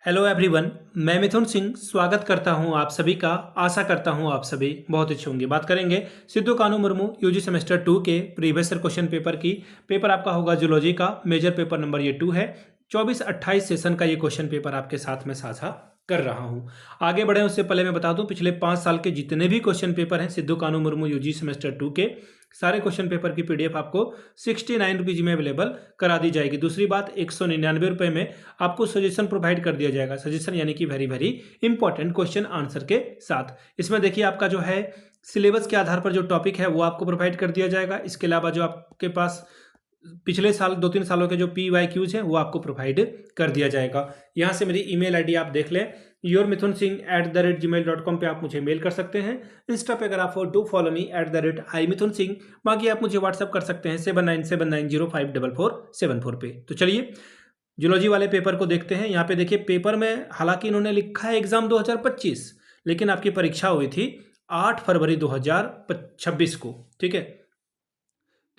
Hello everyone, मैं मिथुन सिंह स्वागत करता हूं आप सभी का। आशा करता हूं आप सभी बहुत अच्छे होंगे। बात करेंगे सिद्धू कानू मुर्मू यूजी सेमेस्टर 2 के प्रीवियस ईयर क्वेश्चन पेपर की। पेपर आपका होगा जूलॉजी का, मेजर पेपर नंबर ये 2 है। 24-28 सेशन का ये क्वेश्चन पेपर आपके साथ में साझा कर रहा हूं। आगे बढ़े उससे पहले मैं बता दूं, पिछले 5 साल के जितने भी क्वेश्चन पेपर हैं सिद्धू कानू मुर्मू यूजी सेमेस्टर 2 के, सारे क्वेश्चन पेपर की पीडीएफ आपको 69 रुपीज में अवेलेबल करा दी जाएगी। दूसरी बात, 199 रुपये में आपको सजेशन प्रोवाइड कर दिया जाएगा। सजेशन यानी कि very very important question answer के साथ। इसमें देखिए आपका जो है सिलेबस के आधार पर जो टॉपिक है वो आपको प्रोवाइड कर दिया जाएगा। इसके अलावा जो आपके पास पिछले साल 2-3 सालों के जो PYQs हैं वो आपको प्रोवाइड कर दिया जाएगा। यहाँ से मेरी ईमेल आईडी आप देख लें, yourmithunsingh@gmail.com पे आप मुझे मेल कर सकते हैं। इंस्टा पे अगर आप डू फॉलो मी @iMithunSingh। बाकी आप मुझे व्हाट्सअप कर सकते हैं 7979054474 पे। तो चलिए जूलॉजी वाले पेपर को देखते हैं। यहाँ पे देखिए पेपर में हालांकि इन्होंने लिखा है एग्जाम 2025, लेकिन आपकी परीक्षा हुई थी 8 फरवरी 2026 को। ठीक है,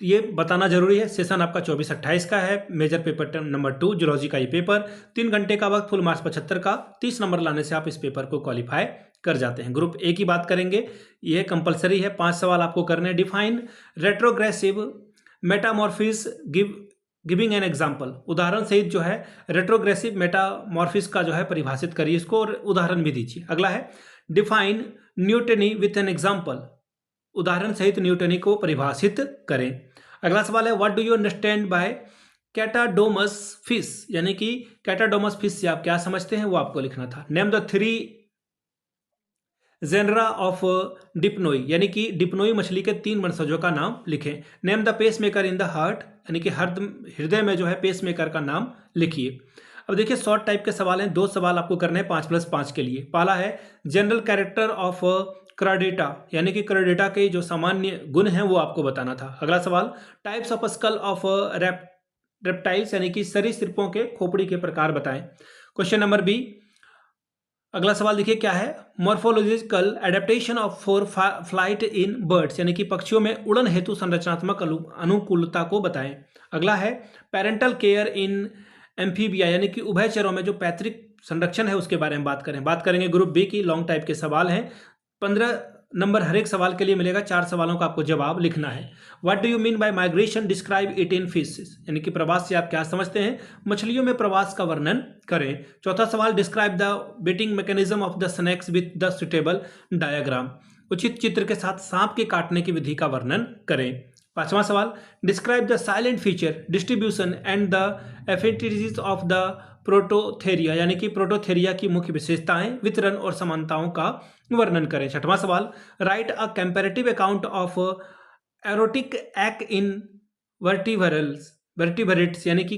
तो ये बताना जरूरी है। सेशन आपका 24-28 का है। मेजर पेपर नंबर 2 जूलॉजी का ये पेपर 3 घंटे का वक्त, फुल मार्क्स 75 का। 30 नंबर लाने से आप इस पेपर को क्वालिफाई कर जाते हैं। ग्रुप ए की बात करेंगे, ये कंपलसरी है। 5 सवाल आपको करने। Define retrogressive metamorphosis giving an example. उदाहरण सहित जो है रेट्रोग्रेसिव मेटामॉर्फिस का जो है परिभाषित करिए इसको और उदाहरण भी दीजिए। अगला है define neoteny with an example. उदाहरण सहित न्यूटनी को परिभाषित करें। अगला सवाल है what do you understand by catadromous fish, यानी कि कैटाडोमस फिश से आप क्या समझते हैं वो आपको लिखना था। Name the 3 genera of Dipnoi, यानी कि डिप्नोई मछली के 3 वंशजों का नाम लिखें। Name the pacemaker in the heart, यानी कि हृदय में जो है पेस मेकर का नाम लिखिए। अब देखिए शॉर्ट टाइप के सवाल हैं, 2 सवाल आपको करने हैं 5+5 के लिए। पहला है जनरल कैरेक्टर ऑफ क्राडेटा, यानी कि क्राडेटा के जो सामान्य गुण हैं वो आपको बताना था। अगला सवाल types of skull of reptiles, यानी कि सरीसृपों के खोपड़ी के प्रकार बताएं। Question number B. अगला सवाल देखिए क्या है, morphological adaptation of for flight in birds, यानी कि पक्षियों में उड़न हेतु संरचनात्मक अनुकूलता को बताएं। अगला है पेरेंटल केयर इन एम्फीबिया, यानी कि उभयचरों में जो पैतृक संरक्षण है उसके बारे में बात करेंगे। ग्रुप बी की लॉन्ग टाइप के सवाल हैं। 15 नंबर हर एक सवाल के लिए मिलेगा। 4 सवालों का आपको जवाब लिखना है। What do you mean by migration, describe it in fishes, यानी कि प्रवास से आप क्या समझते हैं। मछलियों में प्रवास का वर्णन करें। चौथा सवाल describe the biting mechanism of the snakes with the suitable diagram, उचित चित्र के साथ सांप के काटने की विधि का वर्णन करें। 5वां सवाल describe the silent feature distribution and the affinities of the Prototheria, यानी कि प्रोटोथेरिया की मुख्य विशेषताएं, वितरण और समानताओं का वर्णन करें। 6वां सवाल write a comparative account of aortic एक्ट इन वर्टिब्रेट्स, यानी कि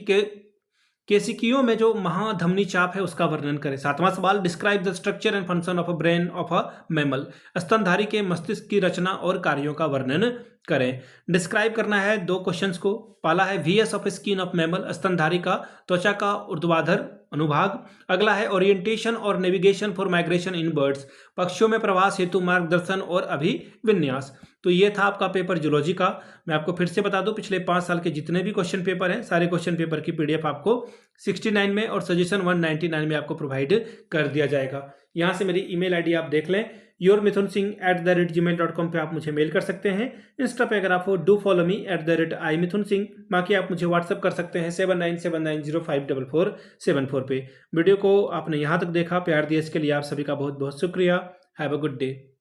केसिकियों में जो महाधमनी चाप है उसका वर्णन करें। 7वां सवाल describe the structure and function of a brain of a mammal, स्तनधारी के मस्तिष्क की रचना और कार्यों का वर्णन करें। डिस्क्राइब करना है 2 क्वेश्चंस को। पहला है VS of skin of mammal, स्तनधारी का त्वचा का ऊर्ध्वाधर अनुभाग। अगला है ओरिएंटेशन और navigation for migration in birds, पक्षियों में प्रवास हेतु मार्गदर्शन और अभिविन्यास। तो ये था आपका पेपर जूलॉजी का। मैं आपको फिर से बता दूं, पिछले 5 साल के जितने भी क्वेश्चन पेपर हैं सारे क्वेश्चन पेपर की पीडीएफ आपको 69 में और सजेशन 199 में आपको प्रोवाइड कर दिया जाएगा। यहाँ से मेरी ईमेल आईडी आप देख लें, yourmithunSingh@gmail.com पे आप मुझे मेल कर सकते हैं। इंस्टा पे अगर आप डू फॉलो मी @iMithunSingh। बाकी आप मुझे व्हाट्सअप कर सकते हैं 7979054474 पे। वीडियो को आपने यहाँ तक देखा, प्यार दिया इसके लिए आप सभी का बहुत बहुत शुक्रिया। Have a good day.